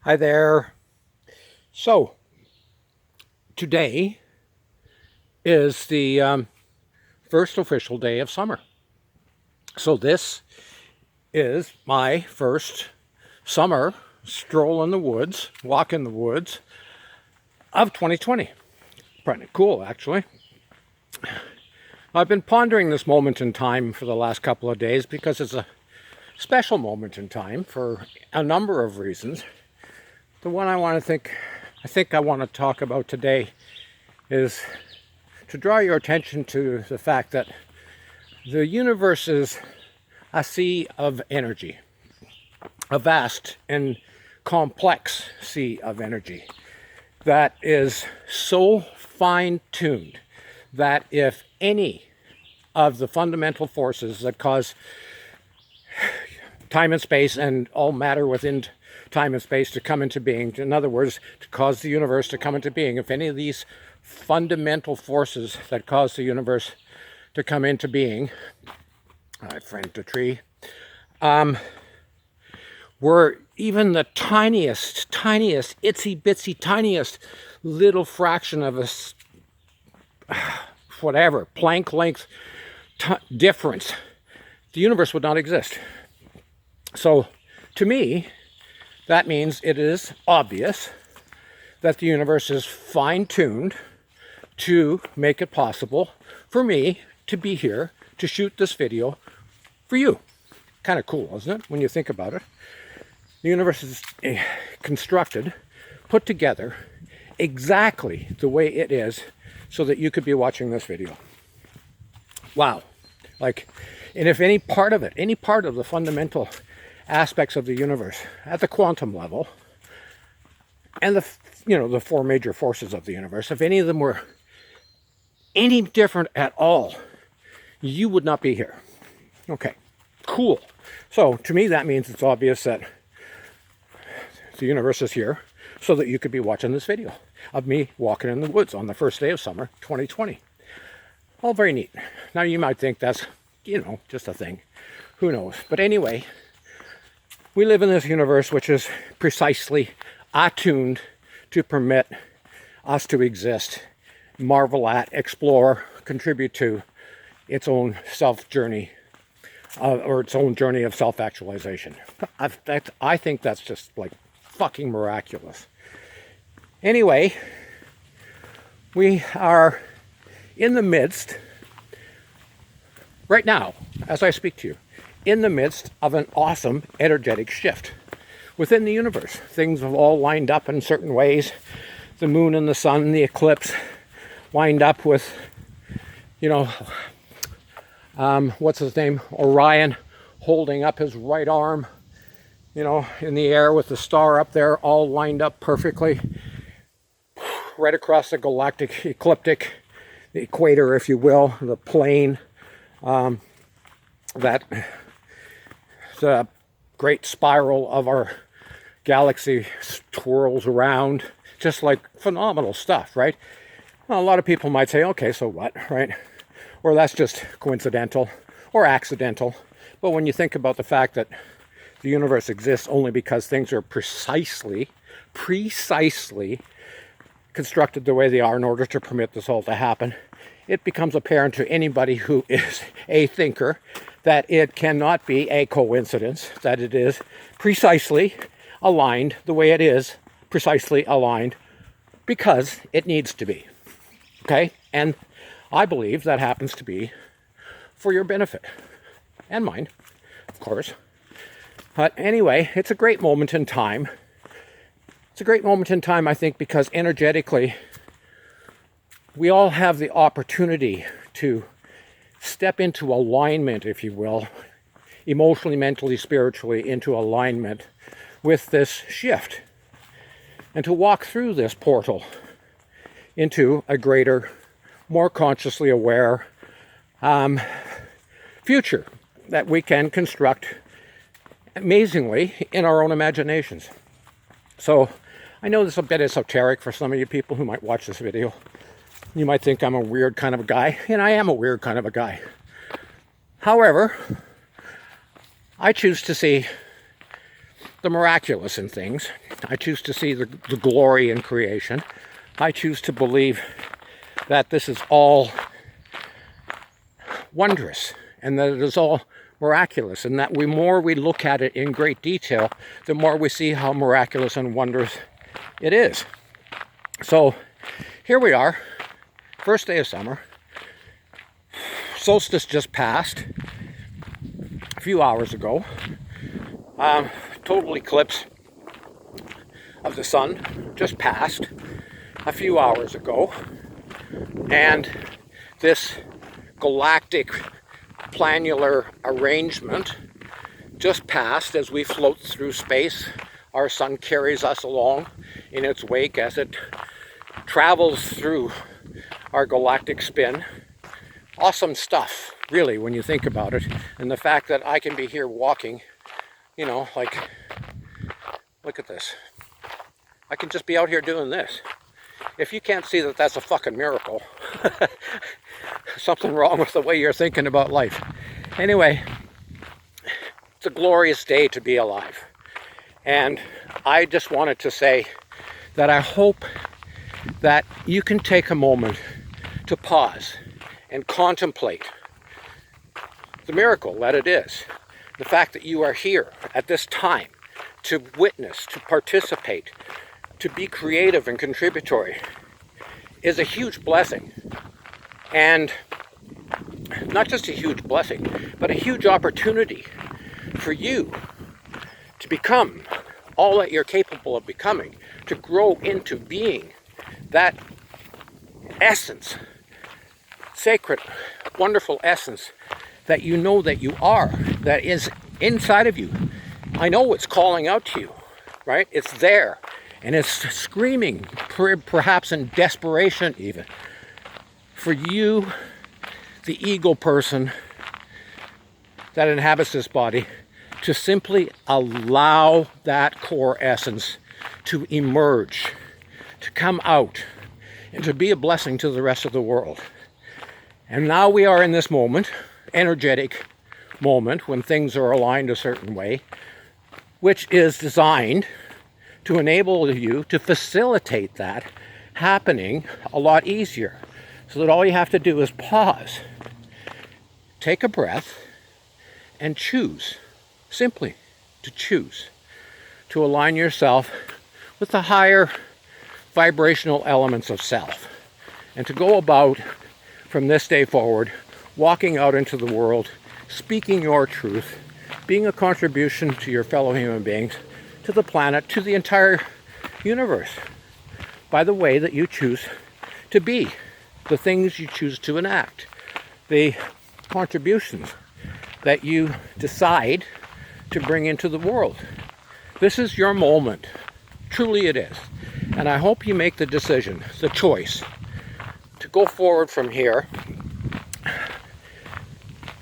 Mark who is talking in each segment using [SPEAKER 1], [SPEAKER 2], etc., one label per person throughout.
[SPEAKER 1] Hi there. So, today is the first official day of summer. So this is my first summer stroll in the woods, walk in the woods of 2020. Pretty cool, actually. I've been pondering this moment in time for the last couple of days because it's a special moment in time for a number of reasons. The one I think I want to talk about today is to draw your attention to the fact that the universe is a sea of energy, a vast and complex sea of energy that is so fine-tuned that if any of the fundamental forces that cause time and space and all matter within time and space to come into being, in other words, to cause the universe to come into being, if any of these fundamental forces that cause the universe to come into being, I friend the tree, were even the tiniest, itsy bitsy, tiniest little fraction of a whatever, Planck length difference, the universe would not exist. So, to me, that means it is obvious that the universe is fine-tuned to make it possible for me to be here to shoot this video for you. Kind of cool, isn't it, when you think about it? The universe is constructed, put together exactly the way it is so that you could be watching this video. Wow. And if any part of it, any part of the fundamental aspects of the universe at the quantum level and the four major forces of the universe, if any of them were any different at all, you would not be here. Okay, cool. So to me, that means it's obvious that the universe is here so that you could be watching this video of me walking in the woods on the first day of summer 2020. All very neat. Now you might think that's, just a thing. Who knows? But anyway, we live in this universe which is precisely attuned to permit us to exist, marvel at, explore, contribute to its own self-journey, or its own journey of self-actualization. I think that's just fucking miraculous. Anyway, we are in the midst, right now, as I speak to you, in the midst of an awesome energetic shift within the universe. Things have all lined up in certain ways. The moon and the sun, the eclipse, lined up with, what's his name? Orion holding up his right arm, in the air with the star up there, all lined up perfectly, right across the galactic ecliptic, the equator, if you will, the plane that the great spiral of our galaxy twirls around. Just phenomenal stuff, right? Well, a lot of people might say, okay, so what, right? Or that's just coincidental or accidental. But when you think about the fact that the universe exists only because things are precisely constructed the way they are in order to permit this all to happen, it becomes apparent to anybody who is a thinker that it cannot be a coincidence, that it is precisely aligned the way it is, precisely aligned because it needs to be. Okay? And I believe that happens to be for your benefit. And mine, of course. But anyway, it's a great moment in time. It's a great moment in time, I think, because energetically, we all have the opportunity to step into alignment, if you will, emotionally, mentally, spiritually, into alignment with this shift. And to walk through this portal into a greater, more consciously aware future that we can construct amazingly in our own imaginations. So I know this is a bit esoteric for some of you people who might watch this video. You might think I'm a weird kind of a guy, and I am a weird kind of a guy. However, I choose to see the miraculous in things I choose to see the glory in creation. I choose to believe that this is all wondrous and that it is all miraculous, and that the more we look at it in great detail, the more we see how miraculous and wondrous it is. So here we are, first day of summer. Solstice just passed a few hours ago. Total eclipse of the sun just passed a few hours ago. And this galactic planular arrangement just passed as we float through space. Our sun carries us along in its wake as it travels through our galactic spin. Awesome stuff, really, when you think about it. And the fact that I can be here walking, like, look at this. I can just be out here doing this. If you can't see that that's a fucking miracle, something wrong with the way you're thinking about life. Anyway, it's a glorious day to be alive. And I just wanted to say that I hope that you can take a moment to pause and contemplate the miracle that it is. The fact that you are here at this time to witness, to participate, to be creative and contributory is a huge blessing. And not just a huge blessing, but a huge opportunity for you to become all that you're capable of becoming, to grow into being that essence, sacred, wonderful essence that you know that you are, that is inside of you. I know it's calling out to you, right? It's there. And it's screaming, perhaps in desperation even, for you, the ego person that inhabits this body, to simply allow that core essence to emerge, to come out, and to be a blessing to the rest of the world. And now we are in this moment, energetic moment, when things are aligned a certain way, which is designed to enable you to facilitate that happening a lot easier. So that all you have to do is pause, take a breath, and choose, simply to choose, to align yourself with the higher vibrational elements of self, and to go about from this day forward, walking out into the world, speaking your truth, being a contribution to your fellow human beings, to the planet, to the entire universe, by the way that you choose to be, the things you choose to enact, the contributions that you decide to bring into the world. This is your moment. Truly it is. And I hope you make the decision, the choice, to go forward from here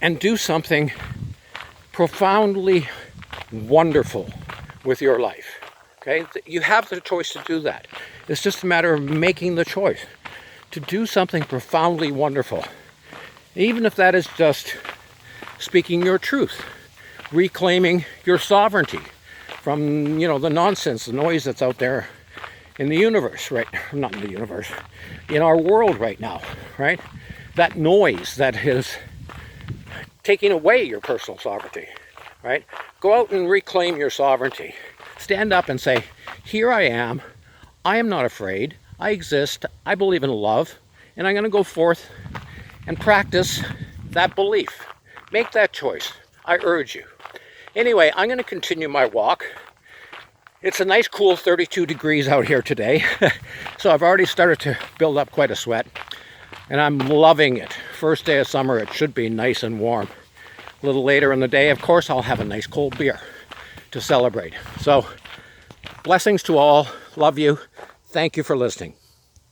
[SPEAKER 1] and do something profoundly wonderful with your life. Okay? You have the choice to do that. It's just a matter of making the choice to do something profoundly wonderful. Even if that is just speaking your truth, reclaiming your sovereignty from, the nonsense, the noise that's out there in the universe, right? Not in the universe, in our world right now, right? That noise that is taking away your personal sovereignty, right? Go out and reclaim your sovereignty. Stand up and say, here I am not afraid, I exist, I believe in love, and I'm going to go forth and practice that belief. Make that choice. I urge you. Anyway, I'm going to continue my walk. It's a nice cool 32 degrees out here today, so I've already started to build up quite a sweat, and I'm loving it. First day of summer, it should be nice and warm. A little later in the day, of course, I'll have a nice cold beer to celebrate. So, blessings to all. Love you. Thank you for listening.